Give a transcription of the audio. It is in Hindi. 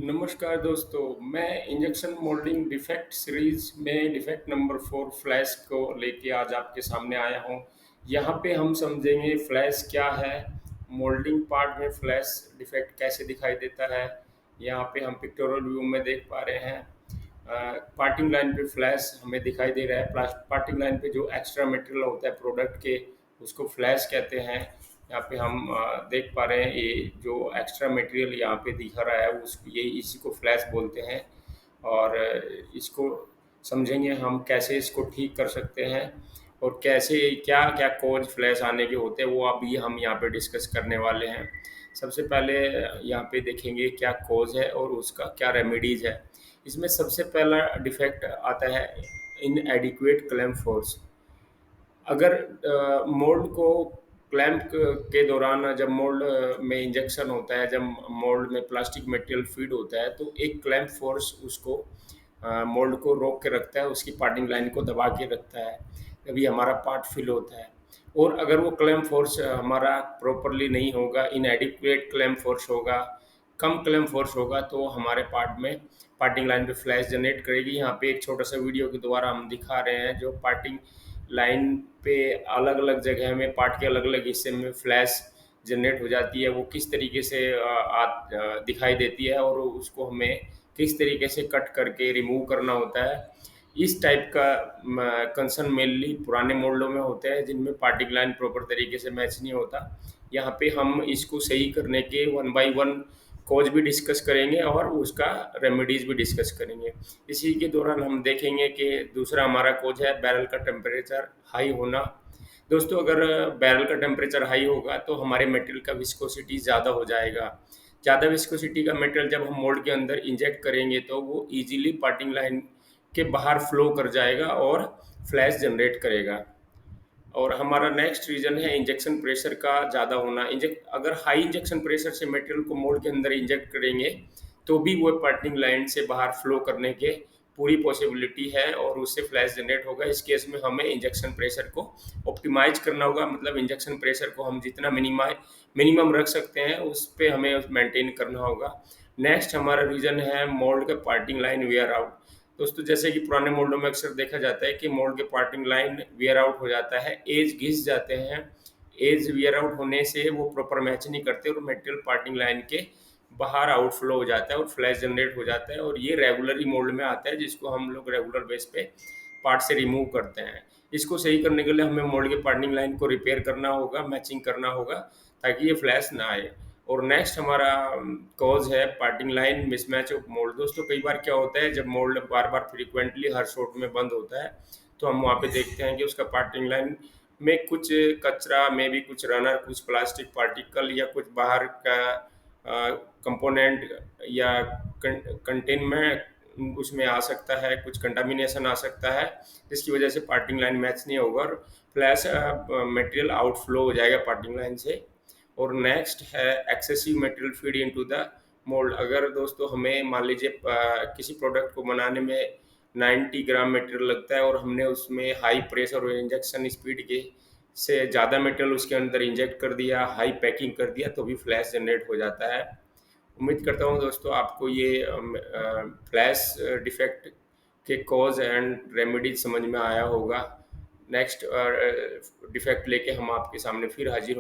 नमस्कार दोस्तों, मैं इंजेक्शन मोल्डिंग डिफेक्ट सीरीज में डिफेक्ट नंबर 4 फ्लैश को लेके आज आपके सामने आया हूँ। यहाँ पे हम समझेंगे फ्लैश क्या है, मोल्डिंग पार्ट में फ्लैश डिफेक्ट कैसे दिखाई देता है। यहाँ पे हम पिक्टोरियल व्यू में देख पा रहे हैं। पार्टिंग लाइन पे फ्लैश हमें दिखाई दे रहा है। पार्टिंग लाइन पे जो एक्स्ट्रा मटेरियल होता है प्रोडक्ट के, उसको फ्लैश कहते हैं। यहाँ पे हम देख पा रहे हैं ये जो एक्स्ट्रा मटेरियल यहाँ पे दिख रहा है उस ये इसी को फ्लैश बोलते हैं। और इसको समझेंगे हम कैसे इसको ठीक कर सकते हैं और कैसे क्या क्या कोज फ्लैश आने के होते हैं, वो अभी हम यहाँ पे डिस्कस करने वाले हैं। सबसे पहले यहाँ पे देखेंगे क्या कोज है और उसका क्या रेमेडीज है। इसमें सबसे पहला डिफेक्ट आता है इन एडिक्वेट क्लैम्प फोर्स। अगर मोल्ड को क्लैंप के दौरान जब मोल्ड में इंजेक्शन होता है, जब मोल्ड में प्लास्टिक मटेरियल फीड होता है तो एक क्लैंप फोर्स उसको मोल्ड को रोक के रखता है, उसकी पार्टिंग लाइन को दबा के रखता है, तभी हमारा पार्ट फिल होता है। और अगर वो क्लैंप फोर्स हमारा प्रॉपरली नहीं होगा, इनएडिक्वेट क्लैंप फोर्स होगा, कम क्लैंप फोर्स होगा, तो हमारे पार्ट में पार्टिंग लाइन पे फ्लैश जनरेट करेगी। यहाँ पे एक छोटा सा वीडियो के द्वारा हम दिखा रहे हैं जो पार्टिंग लाइन पे अलग अलग जगह में पार्ट के अलग अलग हिस्से में फ्लैश जनरेट हो जाती है, वो किस तरीके से दिखाई देती है और उसको हमें किस तरीके से कट करके रिमूव करना होता है। इस टाइप का कंसर्न मेनली पुराने मॉडलों में होते हैं जिनमें पार्टिंग लाइन प्रॉपर तरीके से मैच नहीं होता। यहाँ पे हम इसको सही करने के वन बाय वन कॉज भी डिस्कस करेंगे और उसका रेमेडीज भी डिस्कस करेंगे। इसी के दौरान हम देखेंगे कि दूसरा हमारा कॉज है बैरल का टेम्परेचर हाई होना। दोस्तों, अगर बैरल का टेम्परेचर हाई होगा तो हमारे मटेरियल का विस्कोसिटी ज़्यादा हो जाएगा। ज़्यादा विस्कोसिटी का मटेरियल जब हम मोल्ड के अंदर इंजेक्ट करेंगे तो वो इजीली पार्टिंग लाइन के बाहर फ्लो कर जाएगा और फ्लैश जनरेट करेगा। और हमारा नेक्स्ट रीज़न है इंजेक्शन प्रेशर का ज़्यादा होना। इंजेक्ट अगर हाई इंजेक्शन प्रेशर से मटेरियल को मोल्ड के अंदर इंजेक्ट करेंगे तो भी वो पार्टिंग लाइन से बाहर फ्लो करने के पूरी पॉसिबिलिटी है और उससे फ्लैश जनरेट होगा। इस केस में हमें इंजेक्शन प्रेशर को ऑप्टिमाइज करना होगा, मतलब इंजेक्शन प्रेशर को हम जितना मिनिमम रख सकते हैं उस पे हमें मेंटेन करना होगा। नेक्स्ट हमारा रीज़न है मोल्ड का पार्टिंग लाइन वेयर आउट। दोस्तों, जैसे कि पुराने मोल्डों में अक्सर देखा जाता है कि मोल्ड के पार्टिंग लाइन वियर आउट हो जाता है, एज घिस जाते हैं। एज वियर आउट होने से वो प्रॉपर मैच नहीं करते और मटेरियल पार्टिंग लाइन के बाहर आउटफ्लो हो जाता है और फ्लैश जनरेट हो जाता है, और ये रेगुलरली मोल्ड में आता है जिसको हम लोग रेगुलर बेस पे पार्ट से रिमूव करते हैं। इसको सही करने के लिए हमें मोल्ड के पार्टिंग लाइन को रिपेयर करना होगा, मैचिंग करना होगा, ताकि ये फ्लैश ना आए। और नेक्स्ट हमारा कॉज है parting line mismatch of mould. दोस्तों, कई बार क्या होता है जब मोल्ड बार बार फ्रीक्वेंटली हर शॉट में बंद होता है तो हम वहाँ पे देखते हैं कि उसका पार्टिंग लाइन में कुछ कचरा में भी कुछ रनर, कुछ प्लास्टिक पार्टिकल या कुछ बाहर का कंपोनेंट या कंटेनमेंट उसमें आ सकता है, कुछ कंटामिनेशन आ सकता है जिसकी वजह से पार्टिंग लाइन मैच नहीं होगा और फ्लैश मटेरियल आउटफ्लो हो जाएगा पार्टिंग लाइन से। और नेक्स्ट है excessive material feed into the mould. अगर दोस्तों हमें मान लीजिए किसी प्रोडक्ट को बनाने में 90 ग्राम मटेरियल लगता है और हमने उसमें हाई प्रेशर और इंजेक्शन स्पीड के से ज़्यादा मटेरियल उसके अंदर इंजेक्ट कर दिया, हाई पैकिंग कर दिया, तो भी फ्लैश जनरेट हो जाता है। उम्मीद करता हूँ दोस्तों आपको ये फ्लैश डिफेक्ट के कॉज एंड रेमेडीज समझ में आया होगा। नेक्स्ट डिफेक्ट लेके हम आपके सामने फिर हाजिर